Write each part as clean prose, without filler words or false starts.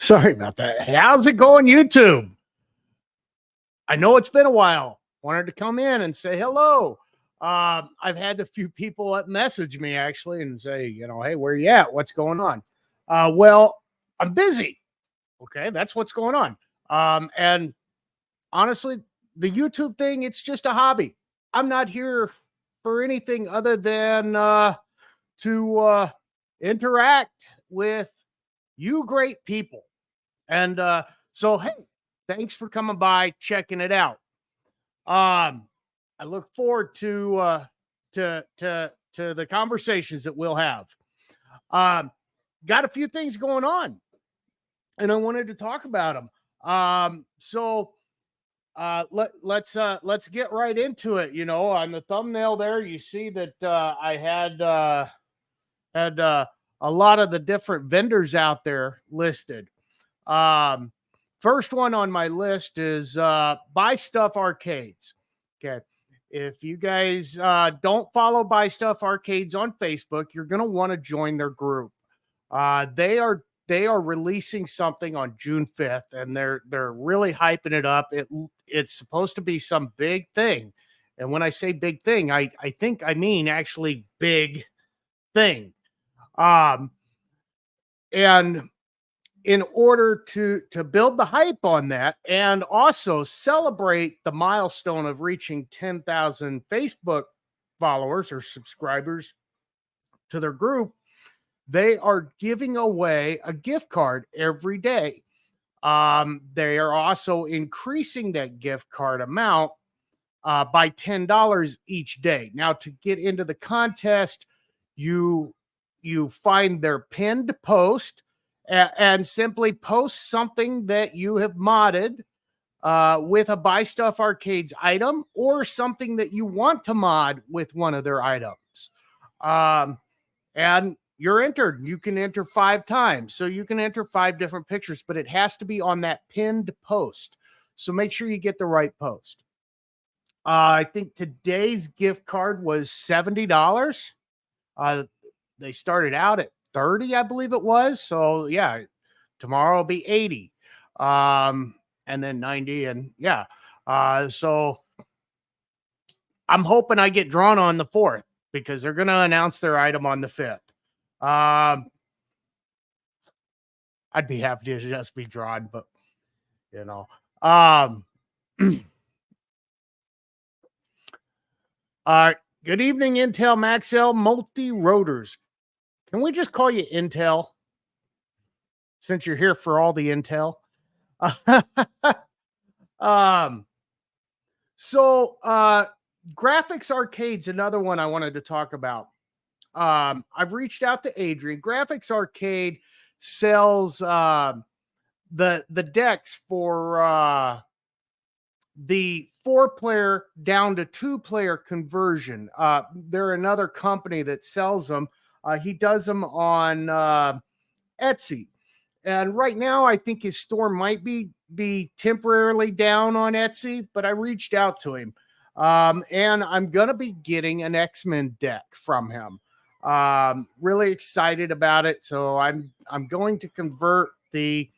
Sorry about that. How's it going, YouTube? I know it's been a while. Wanted to come in and say hello. I've had a few people that message me actually and say, hey, where you at? What's going on? Well, I'm busy. Okay, that's what's going on. And honestly, the YouTube thing, it's just a hobby. I'm not here for anything other than to interact with you great people. And so, hey, thanks for coming by, checking it out. I look forward to the conversations that we'll have. Got a few things going on, and I wanted to talk about them. Let's get right into it. On the thumbnail there, you see that I had a lot of the different vendors out there listed. First one on my list is Buy Stuff Arcades. Okay. If you guys don't follow Buy Stuff Arcades on Facebook, you're going to want to join their group. They are releasing something on June 5th, and they're really hyping it up. It's supposed to be some big thing. And when I say big thing, I think I mean actually big thing. And in order to build the hype on that and also celebrate the milestone of reaching 10,000 Facebook followers or subscribers to their group, they are giving away a gift card every day. They are also increasing that gift card amount by $10 each day. Now, to get into the contest, you find their pinned post and simply post something that you have modded with a Buy Stuff Arcades item or something that you want to mod with one of their items. And you're entered. You can enter 5 times. So you can enter 5 different pictures, but it has to be on that pinned post. So make sure you get the right post. I think today's gift card was $70. They started out at 30, I believe it was. So yeah, tomorrow will be 80, and then 90, and yeah. So I'm hoping I get drawn on the 4th because they're going to announce their item on the 5th. I'd be happy to just be drawn, but good evening, Intel Maxell Multi Rotors. Can we just call you Intel since you're here for all the intel? Graphics Arcade's another one I wanted to talk about. I've reached out to Adrian. Graphics Arcade sells the decks for the 4-player down to 2-player conversion. They're another company that sells them. He does them on Etsy. And right now, I think his store might be temporarily down on Etsy, but I reached out to him. And I'm going to be getting an X-Men deck from him. Really excited about it. So I'm going to convert the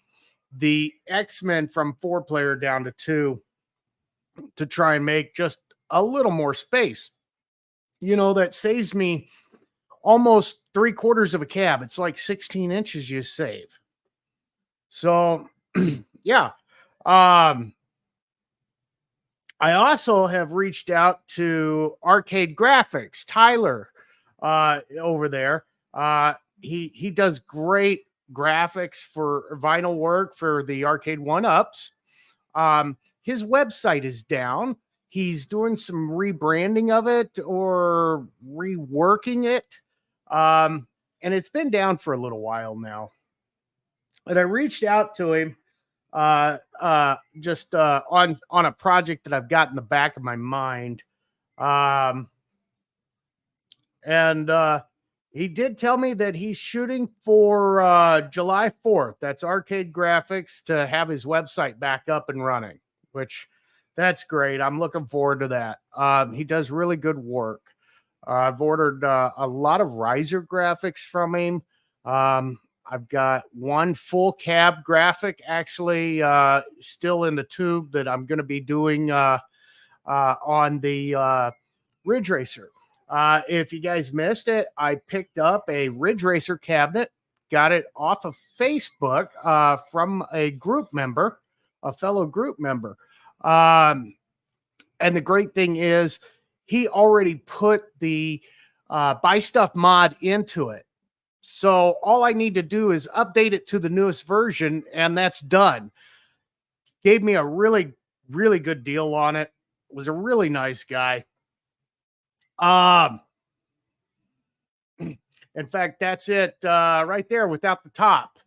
X-Men from 4-player down to 2 to try and make just a little more space. That saves me almost 3/4 of a cab. It's like 16 inches you save. So yeah. I also have reached out to Arcade Graphics, Tyler, over there. He does great graphics for vinyl work for the Arcade 1-Ups. His website is down. He's doing some rebranding of it or reworking it. And it's been down for a little while now. And I reached out to him just on a project that I've got in the back of my mind. And he did tell me that he's shooting for July 4th. That's Arcade Graphics to have his website back up and running, which that's great. I'm looking forward to that. He does really good work. I've ordered a lot of riser graphics from him. I've got one full cab graphic actually still in the tube that I'm going to be doing on the Ridge Racer. If you guys missed it, I picked up a Ridge Racer cabinet, got it off of Facebook from a group member, a fellow group member. And the great thing is he already put the Buy Stuff mod into it. So all I need to do is update it to the newest version, and that's done. Gave me a really, really good deal on it. Was a really nice guy. In fact, that's it right there without the top.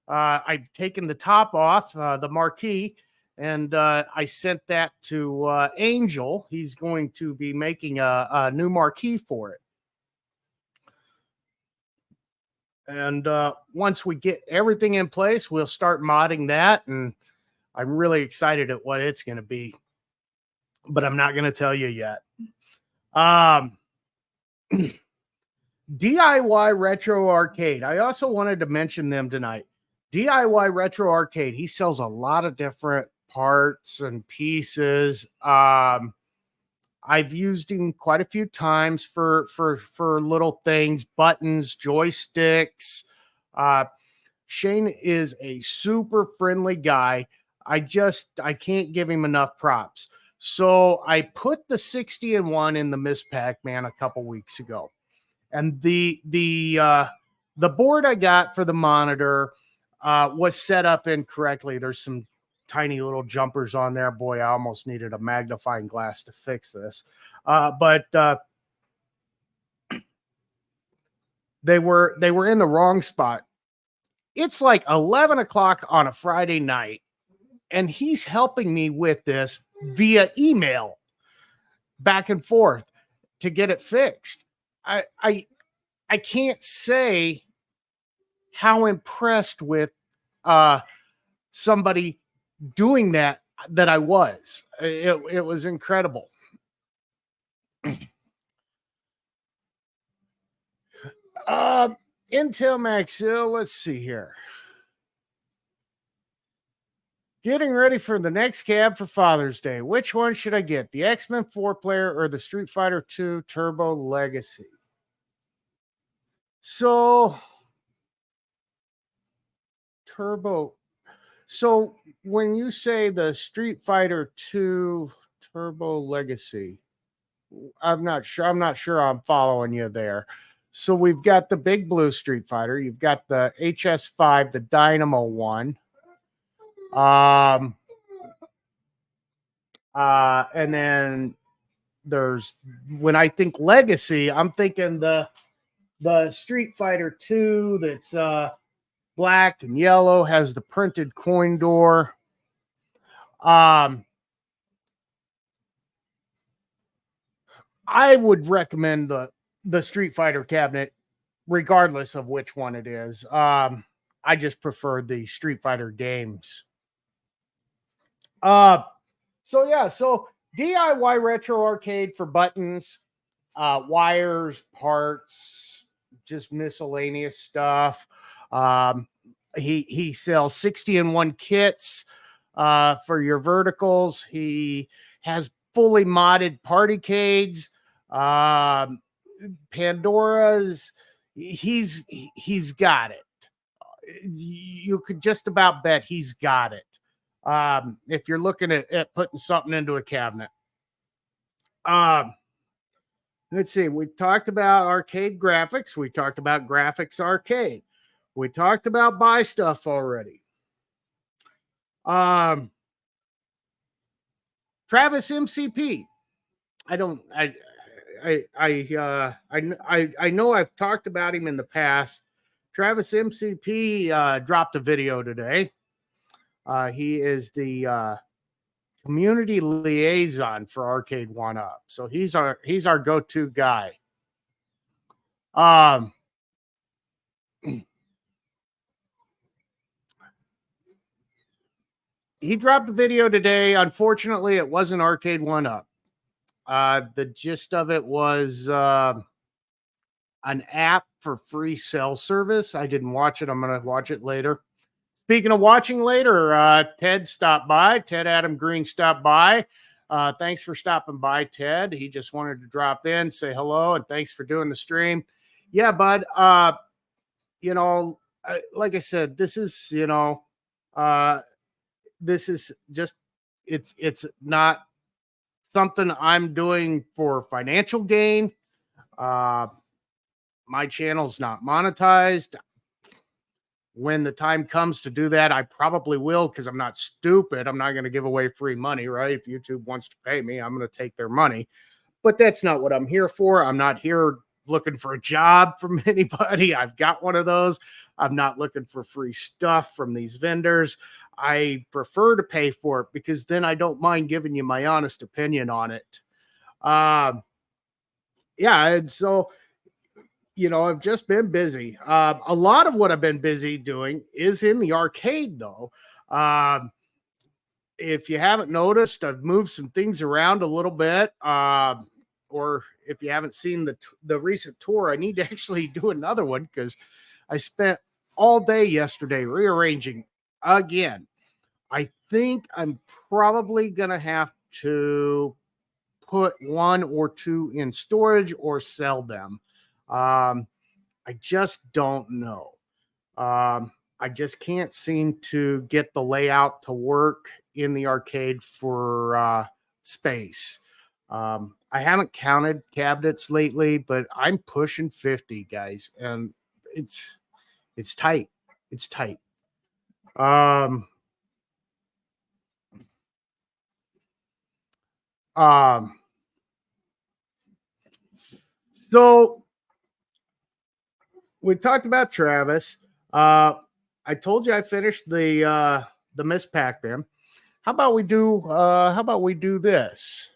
I've taken the top off, the marquee, and I sent that to Angel. He's going to be making a new marquee for it. And once we get everything in place, we'll start modding that. And I'm really excited at what it's going to be, but I'm not going to tell you yet. DIY Retro Arcade. I also wanted to mention them tonight. DIY Retro Arcade. He sells a lot of different parts and pieces. I've used him quite a few times for little things, buttons, joysticks. Shane is a super friendly guy. I can't give him enough props. So I put the 60-in-1 in the Miss Pac-Man a couple weeks ago. And the board I got for the monitor was set up incorrectly. There's some tiny little jumpers on there. Boy, I almost needed a magnifying glass to fix this. But they were in the wrong spot. It's like 11 o'clock on a Friday night, and he's helping me with this via email back and forth to get it fixed. I can't say how impressed with somebody doing that I was. It was incredible. Intel Maxil, let's see here. Getting ready for the next cab for Father's Day. Which one should I get? The X-Men 4-player or the Street Fighter 2 Turbo Legacy? So, Turbo. So, when you say the Street Fighter 2 Turbo Legacy, I'm not sure I'm following you there. So, we've got the Big Blue Street Fighter. You've got the HS5, the Dynamo one. And then there's, when I think Legacy, I'm thinking the Street Fighter 2 that's black and yellow, has the printed coin door. I would recommend the Street Fighter cabinet, regardless of which one it is. I just prefer the Street Fighter games. So DIY Retro Arcade for buttons, wires, parts, just miscellaneous stuff. He sells 60-in-1 kits for your verticals. He has fully modded party cades, Pandora's. He's got it. You could just about bet he's got it. If you're looking at putting something into a cabinet. Let's see. We talked about arcade graphics. We talked about graphics arcade. We talked about Buy Stuff already. Travis MCP. I know I've talked about him in the past. Travis MCP dropped a video today. He is the community liaison for Arcade 1-Up. So he's our go-to guy. He dropped a video today. Unfortunately, it wasn't Arcade 1-Up. The gist of it was an app for free cell service. I didn't watch it. I'm going to watch it later. Speaking of watching later, Ted stopped by. Ted Adam Green stopped by. Thanks for stopping by, Ted. He just wanted to drop in, say hello, and thanks for doing the stream. Yeah, bud. Like I said, this is, this is just, it's not something I'm doing for financial gain. My channel's not monetized. When the time comes to do that, I probably will, because I'm not stupid. I'm not going to give away free money, right? If YouTube wants to pay me, I'm going to take their money. But that's not what I'm here for. I'm not here looking for a job from anybody. I've got one of those. I'm not looking for free stuff from these vendors. I prefer to pay for it, because then I don't mind giving you my honest opinion on it. Yeah, and so, I've just been busy. A lot of what I've been busy doing is in the arcade, though. If you haven't noticed, I've moved some things around a little bit. Or if you haven't seen the recent tour, I need to actually do another one, because I spent all day yesterday rearranging again. I think I'm probably going to have to put one or two in storage or sell them. I just don't know. I just can't seem to get the layout to work in the arcade for space. I haven't counted cabinets lately, but I'm pushing 50, guys, and it's tight. It's tight. So we talked about Travis. I told you I finished the Miss Pac-Man. How about we do this?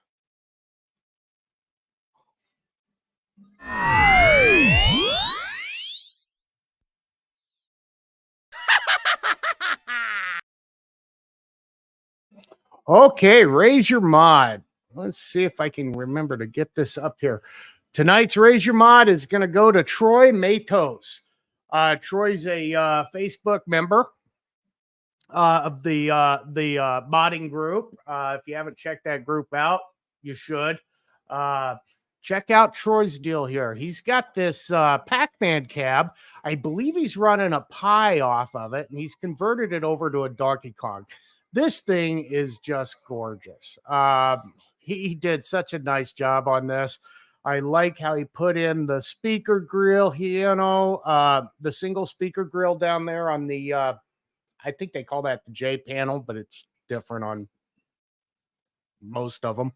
Okay, raise your mod. Let's see if I can remember to get this up here. Tonight's Raise Your Mod is going to go to Troy Matos. Troy's a Facebook member of the modding group. If you haven't checked that group out, you should. Check out Troy's deal here. He's got this Pac-Man cab. I believe he's running a Pi off of it, and he's converted it over to a Donkey Kong. This thing is just gorgeous. He did such a nice job on this. I like how he put in the speaker grill, the single speaker grill down there on the, I think they call that the J panel, but it's different on most of them.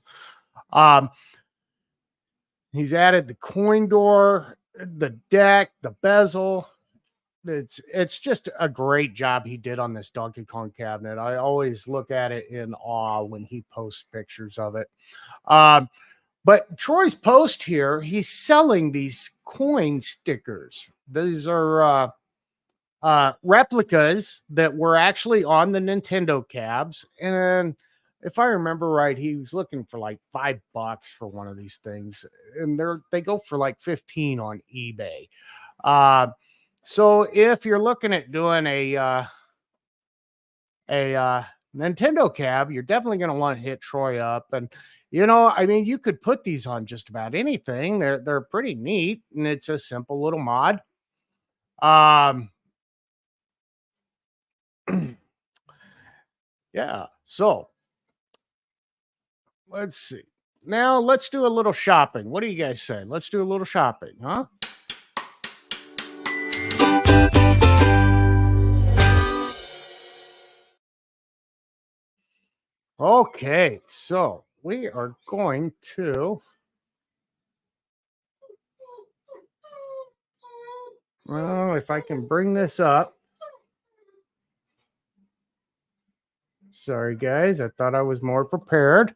He's added the coin door, the deck, the bezel. It's just a great job he did on this Donkey Kong cabinet. I always look at it in awe when he posts pictures of it. But Troy's post here, he's selling these coin stickers. These are replicas that were actually on the Nintendo cabs. And if I remember right, he was looking for like $5 for one of these things. And they go for like 15 on eBay. So if you're looking at doing a Nintendo cab, you're definitely going to want to hit Troy up. And, you could put these on just about anything. They're pretty neat, and it's a simple little mod. Yeah. So let's see. Now let's do a little shopping. What do you guys say? Let's do a little shopping, huh? Okay, so we are going to if I can bring this up. Sorry, guys. I thought I was more prepared.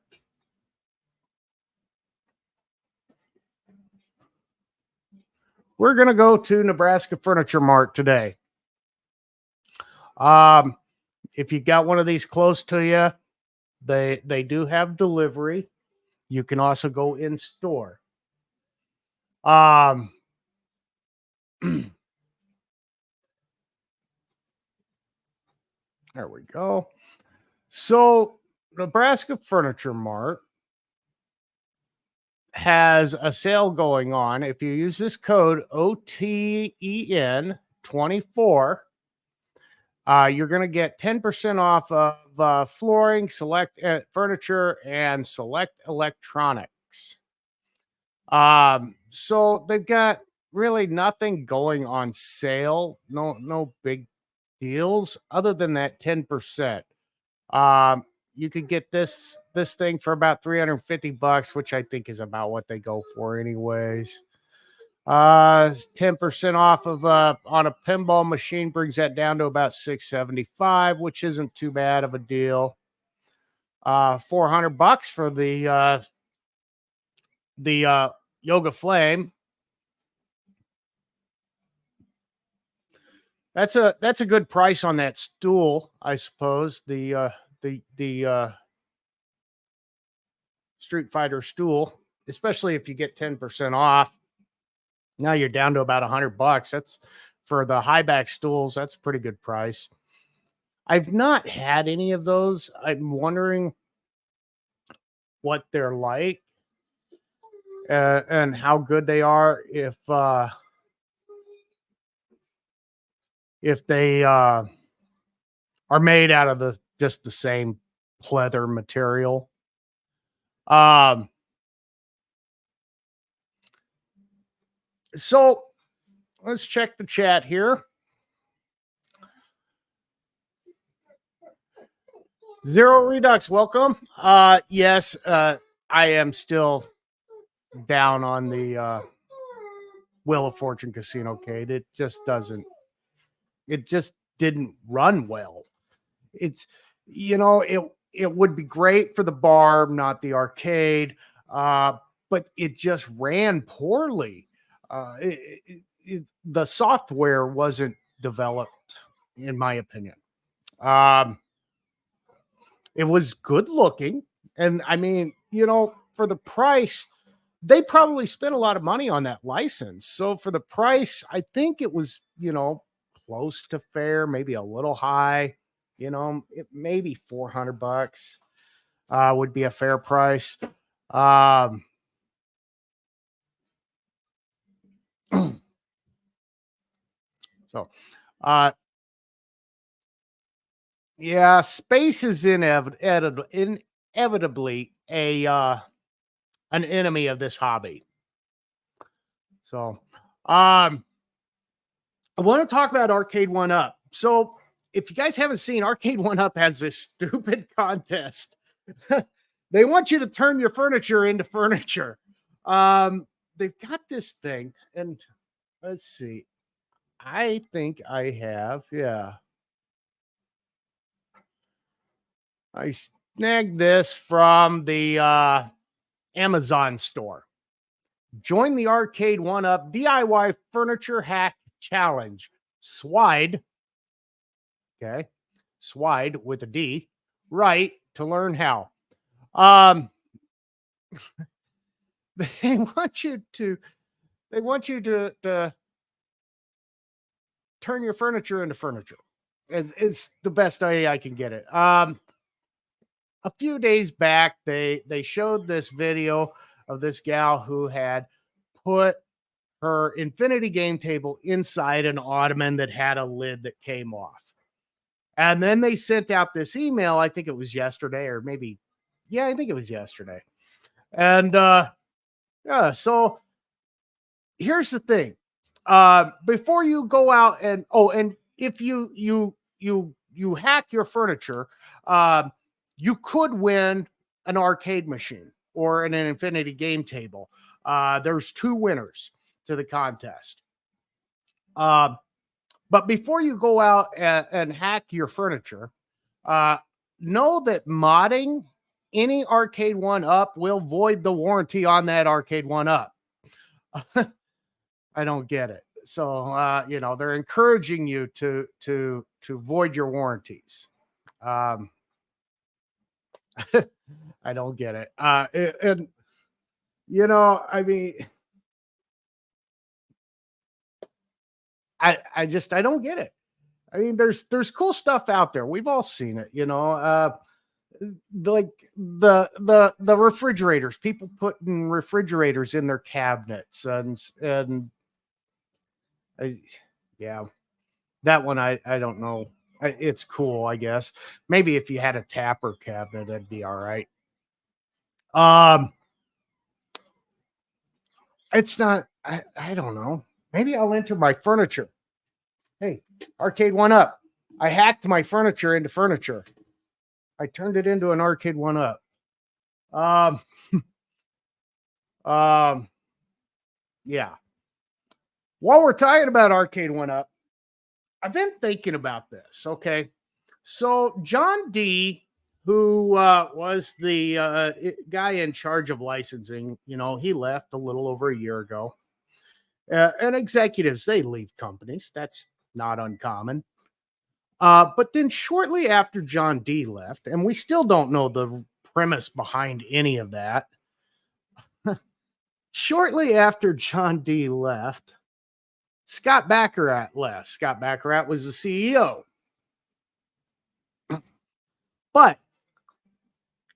We're going to go to Nebraska Furniture Mart today. If you got one of these close to you, they do have delivery. You can also go in store. There we go. So, Nebraska Furniture Mart has a sale going on. If you use this code OTEN24, you're going to get 10% off of flooring, select furniture, and select electronics. So they've got really nothing going on sale. No big deals other than that 10%. You could get this thing for about $350, which I think is about what they go for anyways. 10% off of on a pinball machine brings that down to about $675, which isn't too bad of a deal. $400 for the Yoga Flame. That's a good price on that stool, I suppose. The Street Fighter stool, especially if you get 10% off. Now you're down to about $100. That's for the high back stools. That's a pretty good price. I've not had any of those. I'm wondering what they're like and how good they are. If they are made out of just the same pleather material. So let's check the chat here. Zero Redux, welcome. Yes, I am still down on the Wheel of Fortune Casino Cade. It just didn't run well. It's, it would be great for the bar, not the arcade, but it just ran poorly. The software wasn't developed, in my opinion. It was good looking, and I mean, for the price, they probably spent a lot of money on that license. So for the price, I think it was, close to fair, maybe a little high. Maybe $400 would be a fair price. So, yeah, space is inevitably an enemy of this hobby. So, I want to talk about Arcade One Up. So, if you guys haven't seen, Arcade One Up has this stupid contest. They want you to turn your furniture into furniture. They've got this thing, and let's see. I think I have, yeah. I snagged this from the Amazon store. Join the Arcade One Up DIY Furniture Hack Challenge. SWIDE. Okay. SWIDE with a D. Right to learn how. They want you to turn your furniture into furniture. It's the best way I can get it. A few days back, they showed this video of this gal who had put her infinity game table inside an ottoman that had a lid that came off. And then they sent out this email, I think it was yesterday, or maybe, yeah, I think it was yesterday. And yeah, so here's the thing. Before you go out and if you hack your furniture, you could win an arcade machine or an infinity game table. There's 2 winners to the contest. But before you go out and hack your furniture, know that modding any Arcade One Up will void the warranty on that Arcade One Up. I don't get it. So they're encouraging you to void your warranties. I don't get it. And I mean, I don't get it. I mean, there's cool stuff out there. We've all seen it, like the refrigerators, people putting refrigerators in their cabinets, and I, yeah, that one I don't know. It's cool, I guess. Maybe if you had a tapper cabinet, that'd be all right. Um, it's not. I don't know. Maybe I'll enter my furniture. Hey, Arcade One Up. I hacked my furniture into furniture. I turned it into an Arcade One Up. Um, um, yeah. While we're talking about Arcade One Up, I've been thinking about this. Okay, so John D, who was the guy in charge of licensing, he left a little over a year ago. And executives, they leave companies. That's not uncommon. But then shortly after John D left, and we still don't know the premise behind any of that. Shortly after John D left, Scott Baccarat left. Scott Baccarat was the CEO. But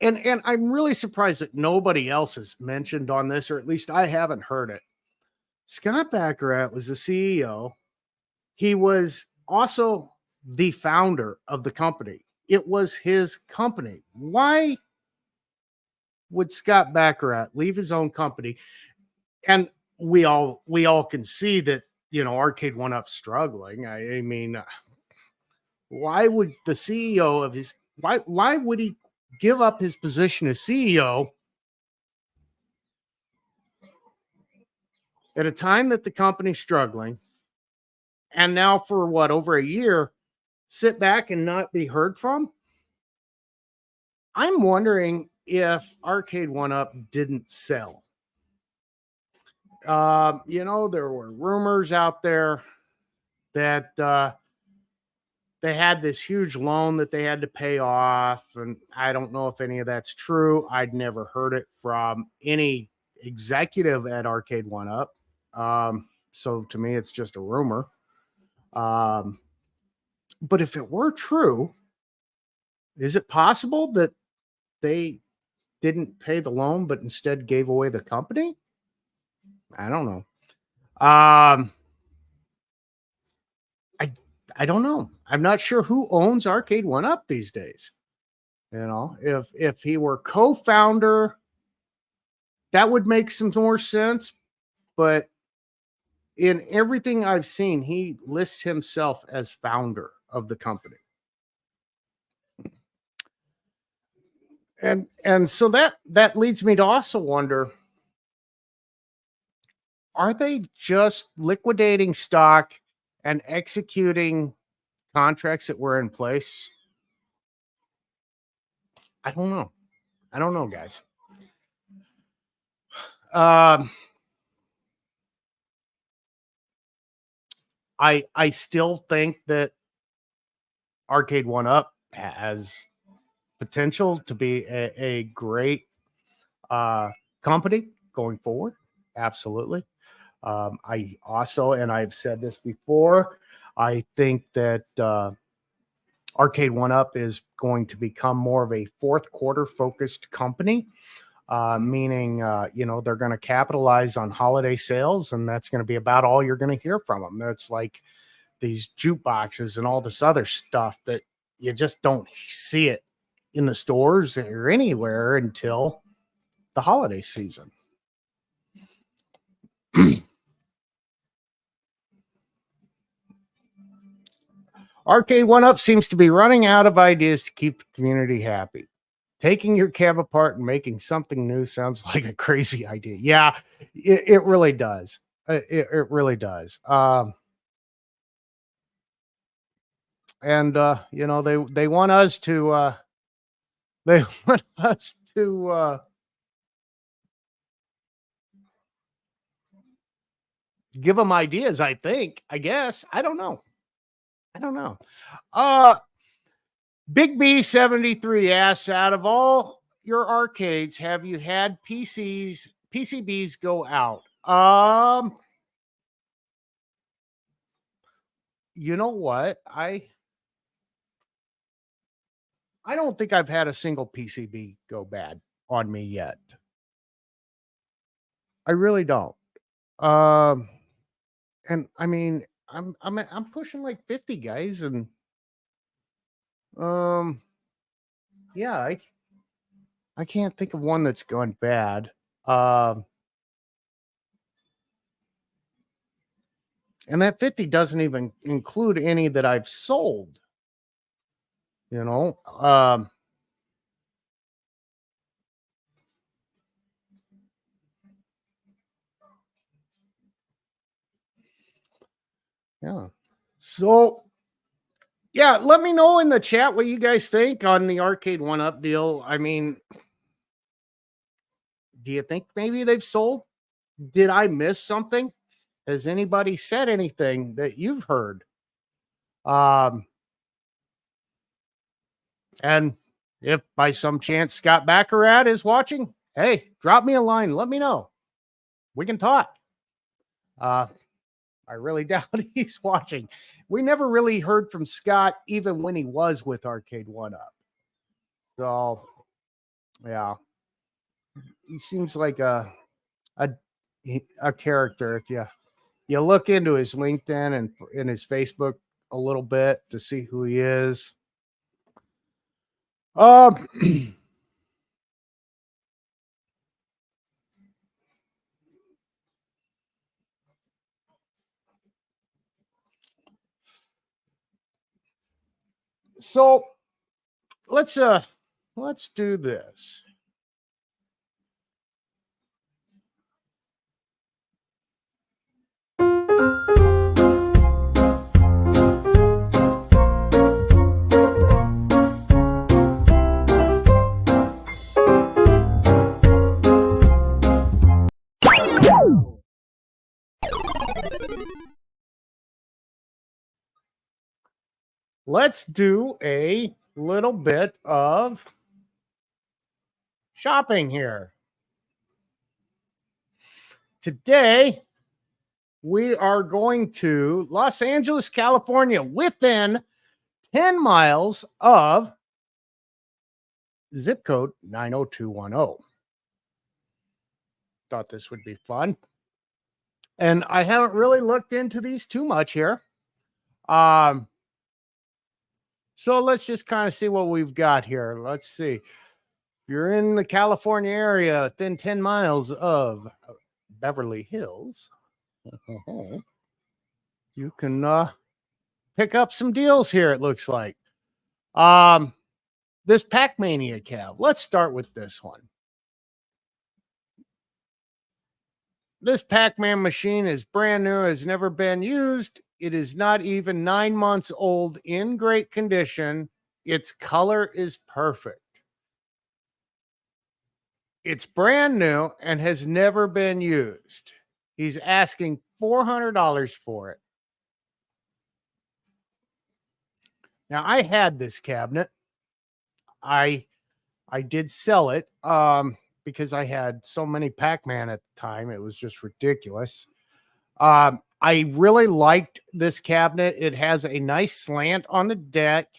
and I'm really surprised that nobody else has mentioned on this, or at least I haven't heard it. Scott Baccarat was the CEO. He was also the founder of the company. It was his company. Why would Scott Baccarat leave his own company? And we all can see that Arcade One Up struggling. I mean, why would the CEO of his why would he give up his position as CEO at a time that the company's struggling, and now for what, over a year, sit back and not be heard from? I'm wondering if Arcade One Up didn't sell. There were rumors out there that they had this huge loan that they had to pay off, and I don't know if any of that's true. I'd never heard it from any executive at Arcade One Up. So to me, it's just a rumor. But if it were true, is it possible that they didn't pay the loan, but instead gave away the company? I don't know. I don't know. I'm not sure who owns Arcade One Up these days. If he were co-founder, that would make some more sense. But in everything I've seen, he lists himself as founder of the company. And so that leads me to also wonder, are they just liquidating stock and executing contracts that were in place? I don't know. I don't know, guys. I still think that Arcade One Up has potential to be a great company going forward. Absolutely. I also, and I've said this before, I think that Arcade One Up is going to become more of a fourth quarter focused company, meaning, they're going to capitalize on holiday sales, and that's going to be about all you're going to hear from them. That's like these jukeboxes and all this other stuff that you just don't see it in the stores or anywhere until the holiday season. Arcade One Up seems to be running out of ideas to keep the community happy. Taking your cab apart and making something new sounds like a crazy idea. Yeah, it really does. It really does. And they want us to they want us to give them ideas. I think. I guess. I don't know. Uh Big B73 asks, out of all your arcades, have you had PCBs go out? you know what? I don't think I've had a single PCB go bad on me yet. I really don't. Um, and I mean, I'm pushing like 50 guys, and um, yeah, I can't think of one that's gone bad. Um, and that 50 doesn't even include any that I've sold. You know, yeah. So yeah, let me know in the chat what you guys think on the Arcade One Up deal. I mean, do you think maybe they've sold? Did I miss something? Has anybody said anything that you've heard? Um, and if by some chance Scott Baccarat is watching, hey, drop me a line. Let me know. We can talk. Uh, I really doubt he's watching. We never really heard from Scott, even when he was with Arcade One Up. So, yeah, he seems like a a character. If you look into his LinkedIn and in his Facebook a little bit to see who he is. Um, so let's do this. Let's do a little bit of shopping here. Today, we are going to Los Angeles, California, within 10 miles of zip code 90210. Thought this would be fun. And I haven't really looked into these too much here. So let's just kind of see what we've got here. Let's see. If you're in the California area within 10 miles of Beverly Hills, you can pick up some deals here, it looks like. This Pac-Mania cab. Let's start with this one. This Pac-Man machine is brand new, has never been used. It is not even 9 months old, in great condition. Its color is perfect. It's brand new and has never been used. He's asking $400 for it. Now, I had this cabinet. I did sell it because I had so many Pac-Man at the time. It was just ridiculous. I really liked this cabinet. It has a nice slant on the deck.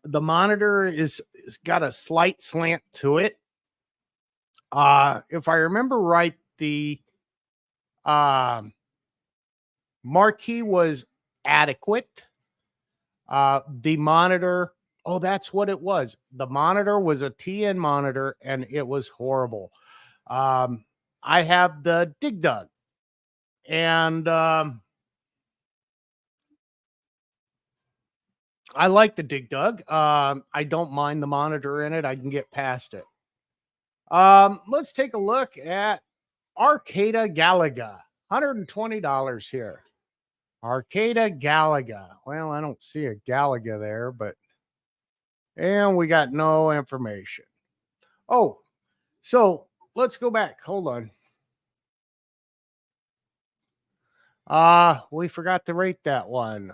The monitor is got a slight slant to it. If I remember right, the marquee was adequate. The monitor, oh, that's what it was. The monitor was a TN monitor, and it was horrible. I have the Dig Dug, and I like the Dig Dug. I don't mind the monitor in it. I can get past it. Let's take a look at Arcada Galaga. $120 here. Arcada Galaga. Well, I don't see a Galaga there, but and we got no information. Oh, so let's go back. Hold on. We forgot to rate that one.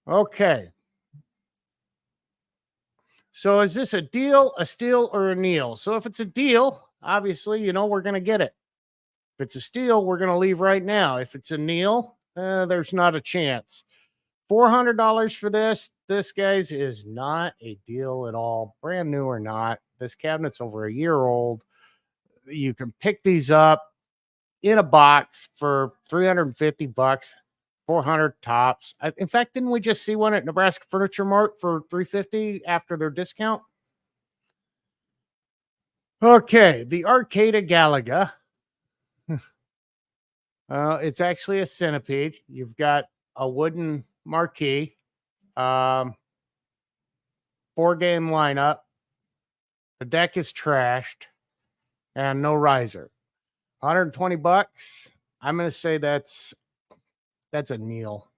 Okay. So is this a deal, a steal, or a kneel? So if it's a deal, obviously, we're going to get it. If it's a steal, we're going to leave right now. If it's a Neil, there's not a chance. $400 for this. This, guys, is not a deal at all. Brand new or not. This cabinet's over a year old. You can pick these up in a box for $350, 400 tops. In fact, didn't we just see one at Nebraska Furniture Mart for $350 after their discount? Okay, the Arcada Galaga. It's actually a centipede. You've got a wooden marquee, 4-game lineup. The deck is trashed and no riser. 120 bucks. I'm going to say that's a Neil.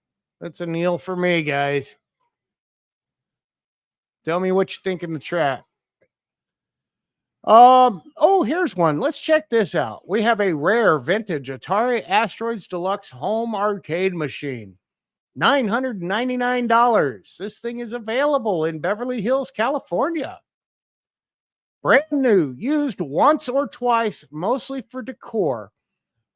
That's a Neil for me, guys. Tell me what you think in the chat. Oh, here's one. Let's check this out. We have a rare vintage Atari Asteroids Deluxe home arcade machine. $999. This thing is available in Beverly Hills, California. Brand new, used once or twice, mostly for decor.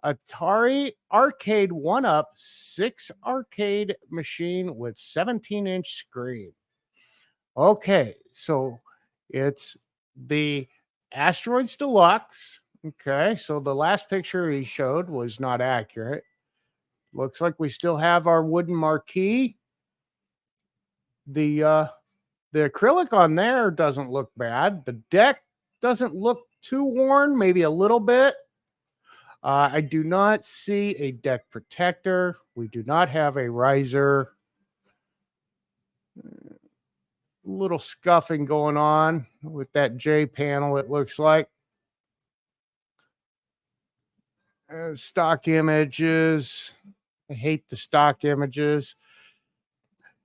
Atari Arcade 1-Up 6 arcade machine with 17-inch screen. Okay, so it's the Asteroids Deluxe. Okay, so the last picture he showed was not accurate. Looks like we still have our wooden marquee. The acrylic on there doesn't look bad. The deck doesn't look too worn, maybe a little bit. I do not see a deck protector. We do not have a riser. Little scuffing going on with that J panel, it looks like. Stock images. I hate the stock images.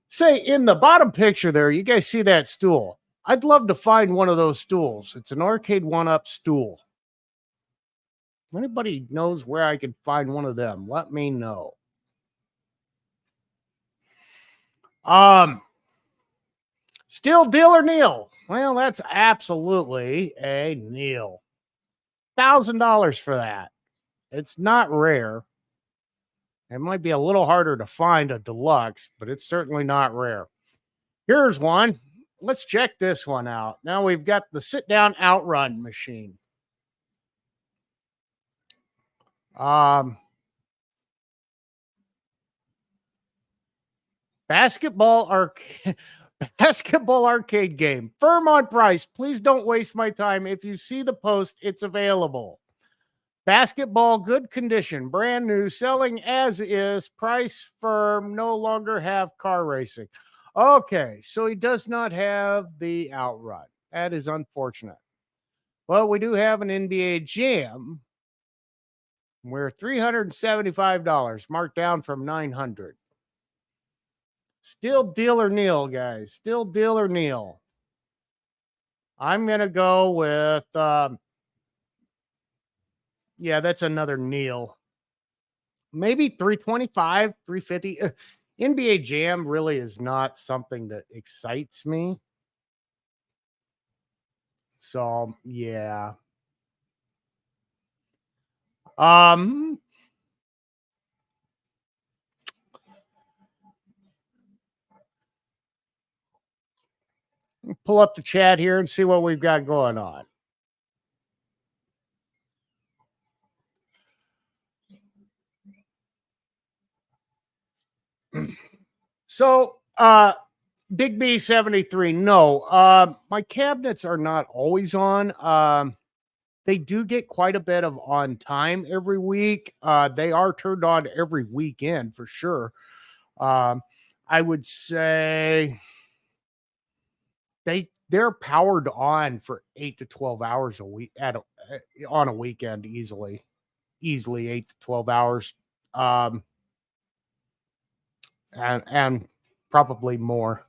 Say, in the bottom picture there, you guys see that stool? I'd love to find one of those stools. It's an Arcade 1-Up stool. Anybody knows where I can find one of them? Let me know. Still deal or Neil? Well, that's absolutely a Neil. $1,000 for that. It's not rare. It might be a little harder to find a deluxe, but it's certainly not rare. Here's one. Let's check this one out. Now we've got the sit-down outrun machine. Basketball arcade game. Firm on price. Please don't waste my time. If you see the post, it's available. Basketball, good condition, brand new, selling as is, price firm, no longer have car racing. Okay, so he does not have the outrun. That is unfortunate. Well, we do have an NBA Jam. We're $375, marked down from $900. Still deal or Neil, guys. Still deal or Neil. I'm going to go with, yeah, that's another Neil. Maybe 325, 350. NBA Jam really is not something that excites me. So, yeah. Pull up the chat here and see what we've got going on. So, Big B 73. No, my cabinets are not always on. They do get quite a bit of on time every week. They are turned on every weekend for sure. I would say they're powered on for 8 to 12 hours a week on a weekend easily 8 to 12 hours. And probably more.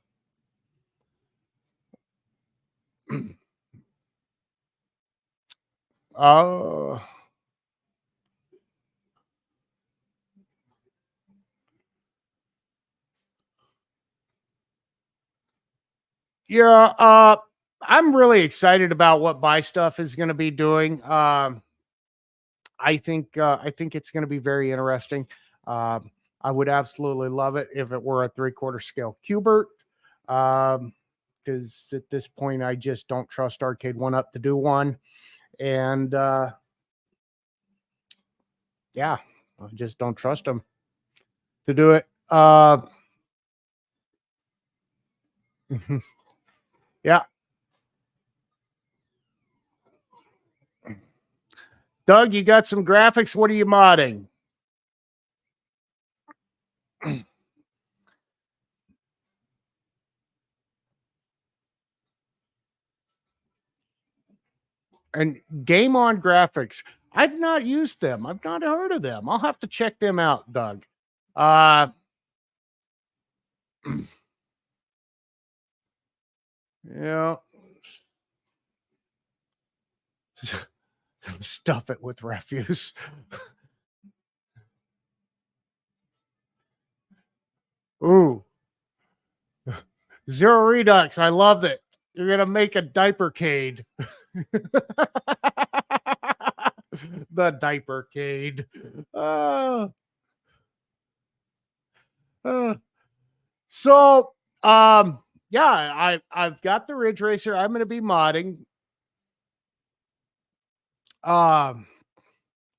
Yeah, I'm really excited about what Buy Stuff is going to be doing. I think it's going to be very interesting. I would absolutely love it if it were a 3/4 scale Q*bert. Because at this point, I just don't trust Arcade1Up to do one, and yeah, I just don't trust them to do it. Yeah. Doug, you got some graphics. What are you modding? And Game On Graphics. I've not used them. I've not heard of them. I'll have to check them out, Doug. Yeah. Stuff it with refuse. Ooh. Zero Redux. I love it. You're going to make a diapercade. The diapercade. So, yeah, I've got the Ridge Racer. I'm going to be modding. I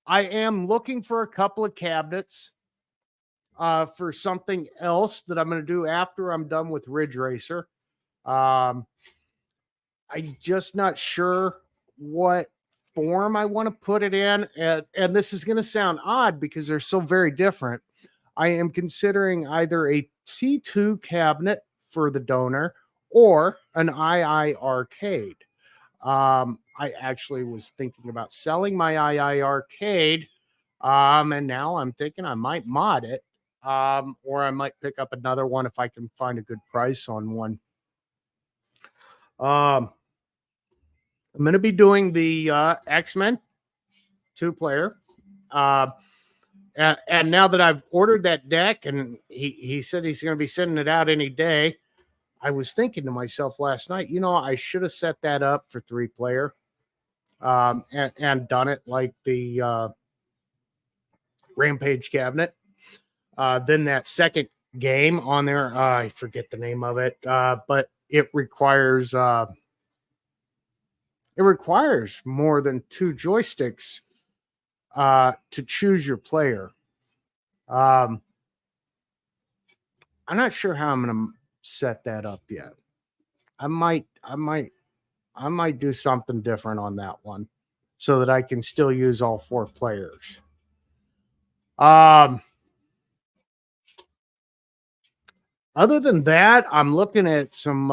am looking for a couple of cabinets for something else that I'm going to do after I'm done with Ridge Racer. I'm just not sure what form I want to put it in. And this is going to sound odd because they're so very different. I am considering either a T2 cabinet for the donor or an II arcade. I actually was thinking about selling my II arcade. And now I'm thinking I might mod it. Or I might pick up another one if I can find a good price on one. I'm going to be doing the X-Men 2-player. And now that I've ordered that deck and he said he's going to be sending it out any day, I was thinking to myself last night, I should have set that up for 3-player and done it like the Rampage cabinet. Then that second game on there, I forget the name of it, but it requires more than 2 joysticks to choose your player. I'm not sure how I'm going to set that up yet. I might do something different on that one so that I can still use all 4 players. Other than that, I'm looking at some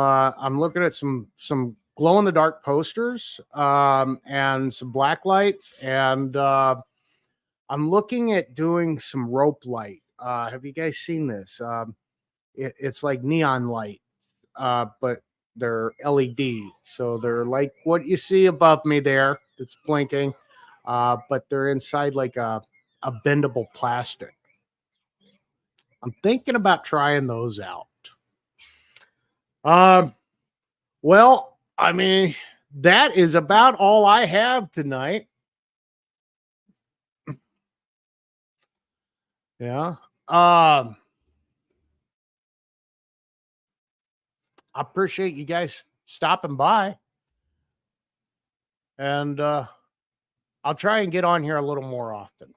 glow in the dark posters and some black lights, and I'm looking at doing some rope light. Have you guys seen this? It's like neon light, but they're LED. So they're like what you see above me there. It's blinking, but they're inside like a bendable plastic. I'm thinking about trying those out. Well, I mean, that is about all I have tonight. Yeah. I appreciate you guys stopping by. And I'll try and get on here a little more often.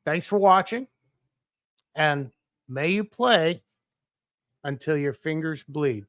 Thanks for watching. And may you play until your fingers bleed.